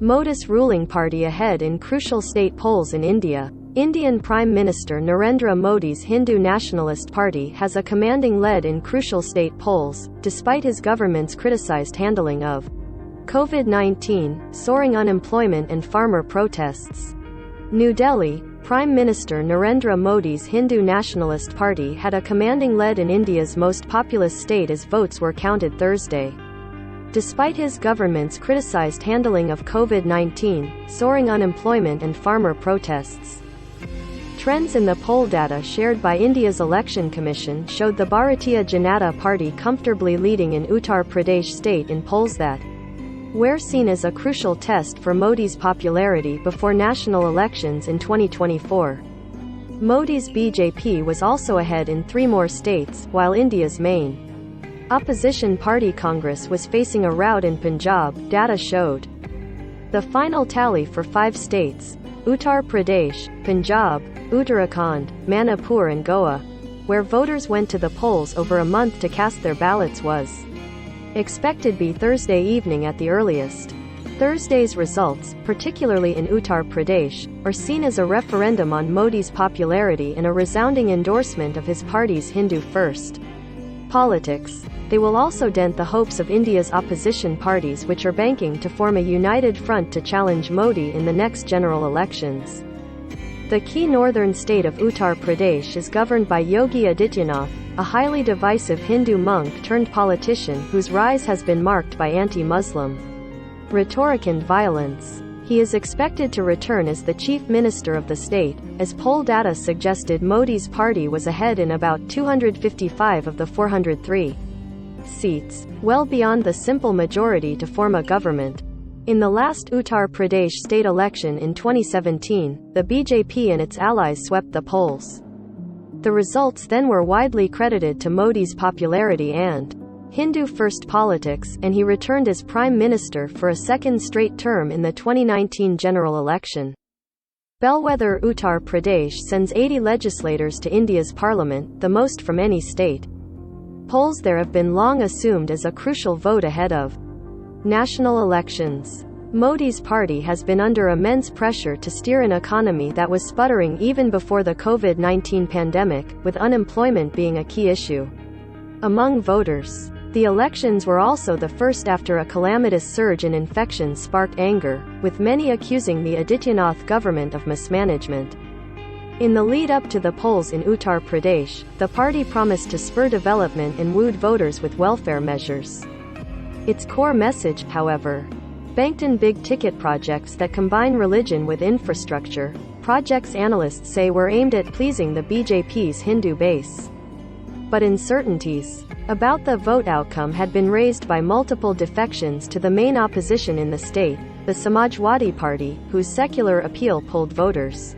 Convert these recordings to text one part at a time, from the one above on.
Modi's ruling party ahead in crucial state polls in India. Indian Prime Minister Narendra Modi's Hindu Nationalist Party has a commanding lead in crucial state polls, despite his government's criticized handling of COVID-19, soaring unemployment and farmer protests. New Delhi. Prime Minister Narendra Modi's Hindu Nationalist Party had a commanding lead in India's most populous state as votes were counted Thursday. Despite his government's criticized handling of COVID-19, soaring unemployment and farmer protests. Trends in the poll data shared by India's Election Commission showed the Bharatiya Janata Party comfortably leading in Uttar Pradesh state in polls that were seen as a crucial test for Modi's popularity before national elections in 2024. Modi's BJP was also ahead in 3 more states, while India's main opposition party Congress was facing a rout in Punjab, data showed. The final tally for 5 states, Uttar Pradesh, Punjab, Uttarakhand, Manipur and Goa, where voters went to the polls over a month to cast their ballots, was expected be Thursday evening at the earliest. Thursday's results, particularly in Uttar Pradesh, are seen as a referendum on Modi's popularity and a resounding endorsement of his party's Hindu First politics. They will also dent the hopes of India's opposition parties, which are banking to form a united front to challenge Modi in the next general elections. The key northern state of Uttar Pradesh is governed by Yogi Adityanath, a highly divisive Hindu monk-turned-politician whose rise has been marked by anti-Muslim rhetoric and violence. He is expected to return as the chief minister of the state, as poll data suggested Modi's party was ahead in about 255 of the 403 seats, well beyond the simple majority to form a government. In the last Uttar Pradesh state election in 2017, the BJP and its allies swept the polls. The results then were widely credited to Modi's popularity and Hindu First politics, and he returned as prime minister for a second straight term in the 2019 general election. Bellwether Uttar Pradesh sends 80 legislators to India's parliament, the most from any state. Polls there have been long assumed as a crucial vote ahead of national elections. Modi's party has been under immense pressure to steer an economy that was sputtering even before the COVID-19 pandemic, with unemployment being a key issue among voters. The elections were also the first after a calamitous surge in infections sparked anger, with many accusing the Adityanath government of mismanagement. In the lead-up to the polls in Uttar Pradesh, the party promised to spur development and wooed voters with welfare measures. Its core message, however, banked in big-ticket projects that combine religion with infrastructure, projects analysts say were aimed at pleasing the BJP's Hindu base. But uncertainties about the vote outcome had been raised by multiple defections to the main opposition in the state, the Samajwadi Party, whose secular appeal pulled voters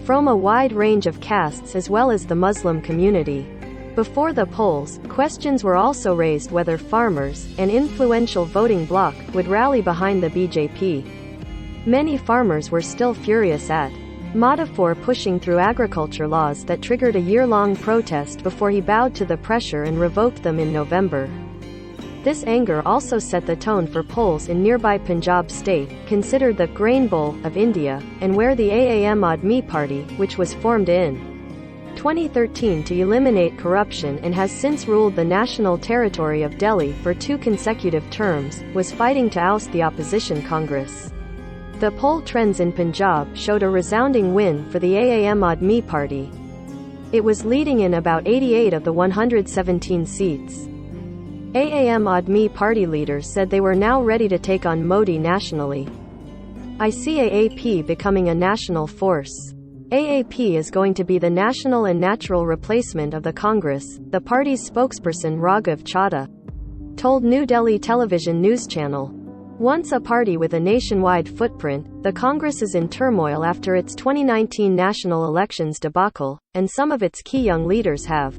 from a wide range of castes as well as the Muslim community. Before the polls, questions were also raised whether farmers, an influential voting bloc, would rally behind the BJP. Many farmers were still furious at Modi for pushing through agriculture laws that triggered a year-long protest before he bowed to the pressure and revoked them in November. This anger also set the tone for polls in nearby Punjab state, considered the Grain Bowl of India, and where the Aam Aadmi Party, which was formed in 2013 to eliminate corruption and has since ruled the national territory of Delhi for 2 consecutive terms, was fighting to oust the opposition Congress. The poll trends in Punjab showed a resounding win for the Aam Aadmi Party. It was leading in about 88 of the 117 seats. Aam Aadmi Party leaders said they were now ready to take on Modi nationally. I see AAP becoming a national force. AAP is going to be the national and natural replacement of the Congress, the party's spokesperson Raghav Chadha told New Delhi television news channel. Once a party with a nationwide footprint, the Congress is in turmoil after its 2019 national elections debacle, and some of its key young leaders have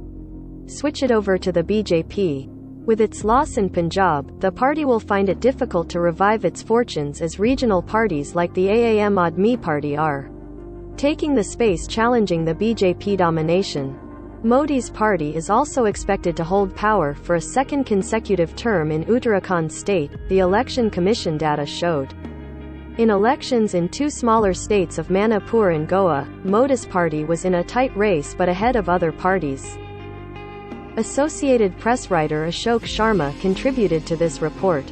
switched over to the BJP. With its loss in Punjab, the party will find it difficult to revive its fortunes as regional parties like the Aam Aadmi Party are taking the space challenging the BJP domination. Modi's party is also expected to hold power for a second consecutive term in Uttarakhand state, the Election Commission data showed. In elections in two smaller states of Manipur and Goa, Modi's party was in a tight race but ahead of other parties. Associated Press writer Ashok Sharma contributed to this report.